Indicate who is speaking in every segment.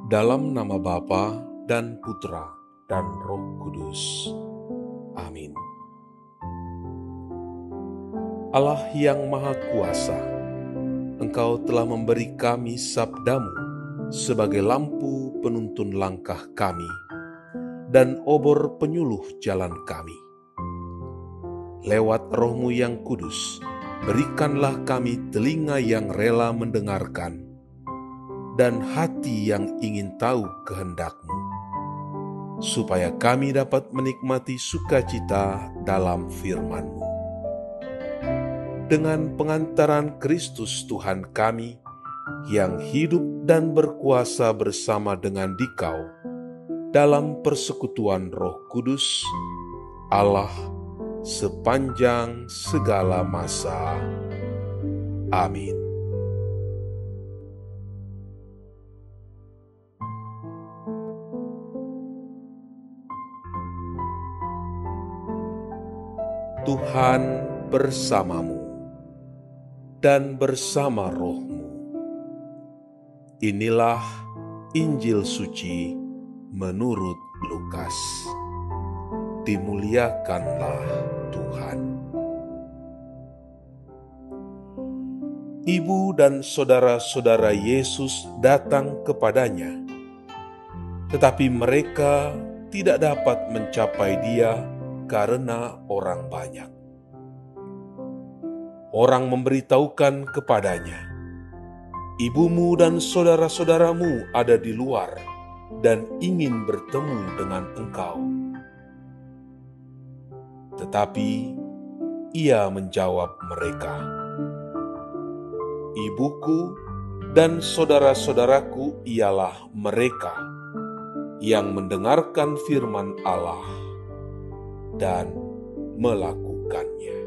Speaker 1: Dalam nama Bapa dan Putra dan Roh Kudus. Amin. Allah yang Maha Kuasa, Engkau telah memberi kami sabda-Mu sebagai lampu penuntun langkah kami dan obor penyuluh jalan kami. Lewat Roh-Mu yang kudus, berikanlah kami telinga yang rela mendengarkan dan hati yang ingin tahu kehendak-Mu, supaya kami dapat menikmati sukacita dalam firman-Mu. Dengan pengantaran Kristus Tuhan kami, yang hidup dan berkuasa bersama dengan Dikau, dalam persekutuan Roh Kudus, Allah, sepanjang segala masa. Amin. Tuhan bersamamu dan bersama roh-Mu. Inilah Injil suci menurut Lukas. Dimuliakanlah Tuhan. Ibu dan saudara-saudara Yesus datang kepadanya, tetapi mereka tidak dapat mencapai Dia karena orang banyak. Orang memberitahukan kepadanya, "Ibumu dan saudara-saudaramu ada di luar dan ingin bertemu dengan engkau." Tetapi ia menjawab mereka, "Ibuku dan saudara-saudaraku ialah mereka yang mendengarkan firman Allah dan melakukannya."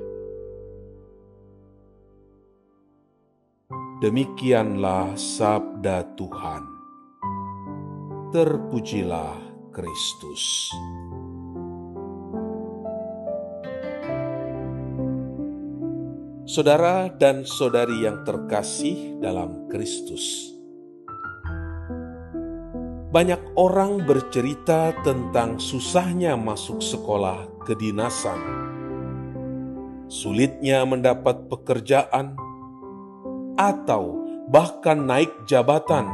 Speaker 1: Demikianlah sabda Tuhan. Terpujilah Kristus. Saudara dan saudari yang terkasih dalam Kristus, banyak orang bercerita tentang susahnya masuk sekolah kedinasan, sulitnya mendapat pekerjaan, atau bahkan naik jabatan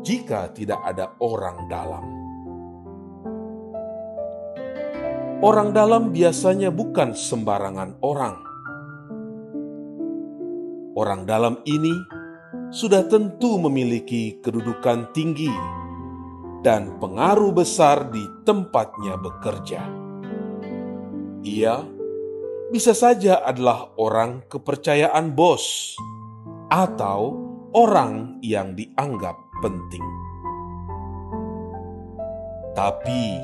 Speaker 1: jika tidak ada orang dalam. Orang dalam biasanya bukan sembarangan orang. Orang dalam ini sudah tentu memiliki kedudukan tinggi dan pengaruh besar di tempatnya bekerja. Ia bisa saja adalah orang kepercayaan bos atau orang yang dianggap penting. Tapi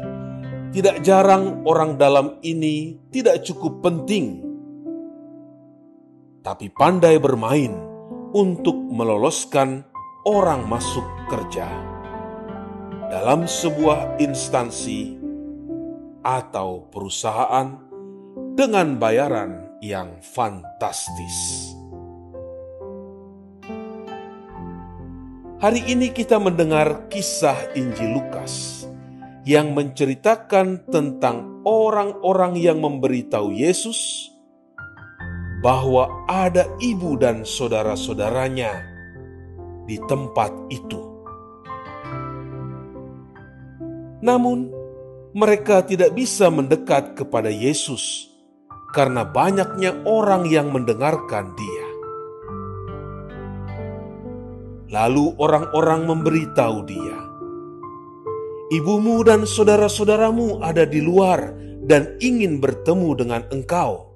Speaker 1: tidak jarang orang dalam ini tidak cukup penting, tapi pandai bermain untuk meloloskan orang masuk kerja dalam sebuah instansi atau perusahaan dengan bayaran yang fantastis. Hari ini kita mendengar kisah Injil Lukas yang menceritakan tentang orang-orang yang memberitahu Yesus bahwa ada ibu dan saudara-saudaranya di tempat itu. Namun, mereka tidak bisa mendekat kepada Yesus karena banyaknya orang yang mendengarkan Dia. Lalu orang-orang memberitahu Dia, "Ibumu dan saudara-saudaramu ada di luar dan ingin bertemu dengan engkau."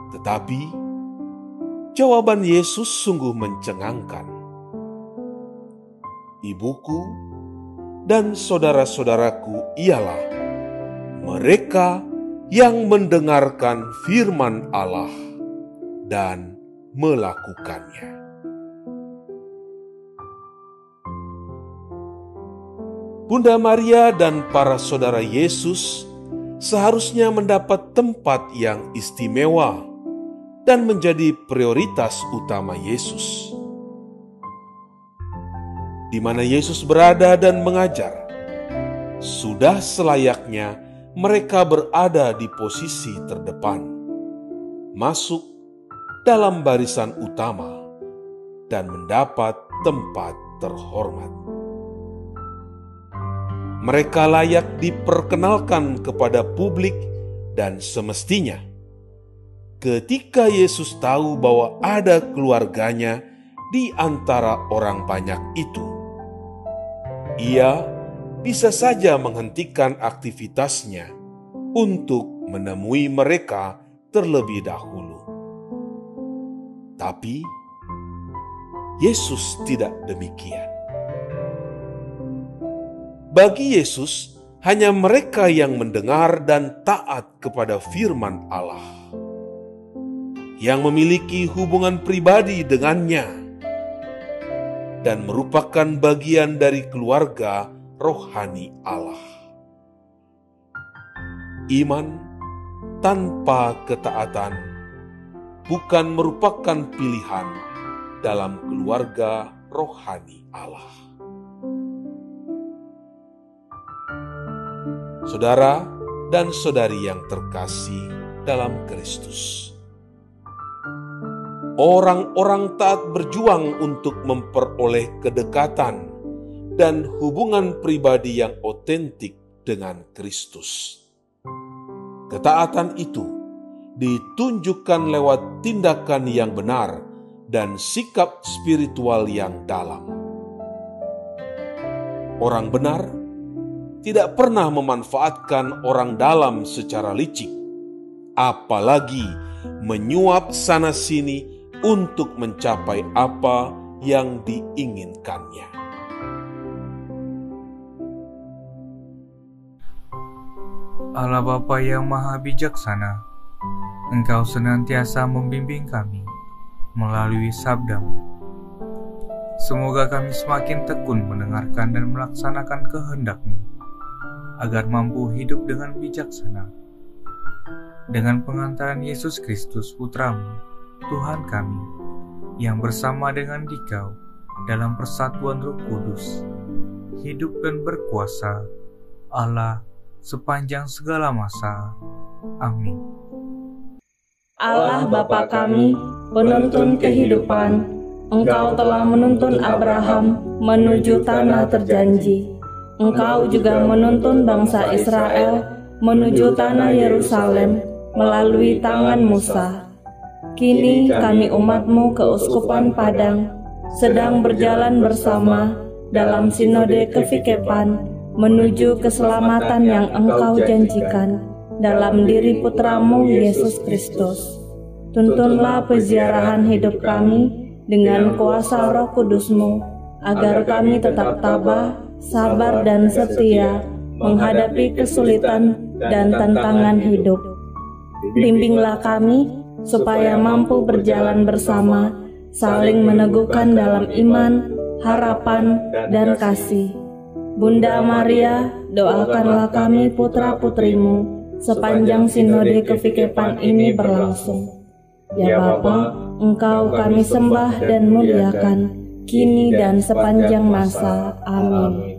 Speaker 1: Tetapi jawaban Yesus sungguh mencengangkan. "Ibuku dan saudara-saudaraku ialah mereka yang mendengarkan firman Allah dan melakukannya." Bunda Maria dan para saudara Yesus seharusnya mendapat tempat yang istimewa dan menjadi prioritas utama Yesus. di mana Yesus berada dan mengajar, sudah selayaknya mereka berada di posisi terdepan, masuk dalam barisan utama, dan mendapat tempat terhormat. Mereka layak diperkenalkan kepada publik dan semestinya ketika Yesus tahu bahwa ada keluarganya di antara orang banyak itu, Ia bisa saja menghentikan aktivitasnya untuk menemui mereka terlebih dahulu. Tapi Yesus tidak demikian. Bagi Yesus, hanya mereka yang mendengar dan taat kepada firman Allah, yang memiliki hubungan pribadi dengannya, dan merupakan bagian dari keluarga rohani Allah. Iman tanpa ketaatan bukan merupakan pilihan dalam keluarga rohani Allah. Saudara dan saudari yang terkasih dalam Kristus, orang-orang taat berjuang untuk memperoleh kedekatan dan hubungan pribadi yang otentik dengan Kristus. Ketaatan itu ditunjukkan lewat tindakan yang benar dan sikap spiritual yang dalam. Orang benar tidak pernah memanfaatkan orang dalam secara licik, apalagi menyuap sana-sini untuk mencapai apa yang diinginkannya.
Speaker 2: Allah Bapa yang Maha Bijaksana, Engkau senantiasa membimbing kami melalui sabda-Mu. Semoga kami semakin tekun mendengarkan dan melaksanakan kehendak-Mu, agar mampu hidup dengan bijaksana. Dengan pengantaran Yesus Kristus Putra-Mu, Tuhan kami, yang bersama dengan Dikau dalam persatuan Roh Kudus, hidup dan berkuasa Allah sepanjang segala masa. Amin.
Speaker 3: Allah Bapa kami, penuntun kehidupan, Engkau telah menuntun Abraham menuju tanah terjanji. Engkau juga menuntun bangsa Israel menuju tanah Yerusalem melalui tangan Musa. Kini kami umat-Mu keuskupan Padang sedang berjalan bersama dalam sinode kefikepan menuju keselamatan yang Engkau janjikan dalam diri Putra-Mu Yesus Kristus. Tuntunlah peziarahan hidup kami dengan kuasa Roh Kudus-Mu, agar kami tetap tabah, sabar dan setia menghadapi kesulitan dan tantangan hidup. Bimbinglah kami supaya mampu berjalan bersama, saling meneguhkan dalam iman, harapan, dan kasih. Bunda Maria, doakanlah kami putra-putrimu sepanjang sinode kefikepan ini berlangsung. Ya Bapa, Engkau kami sembah dan muliakan, kini dan sepanjang masa. Amin.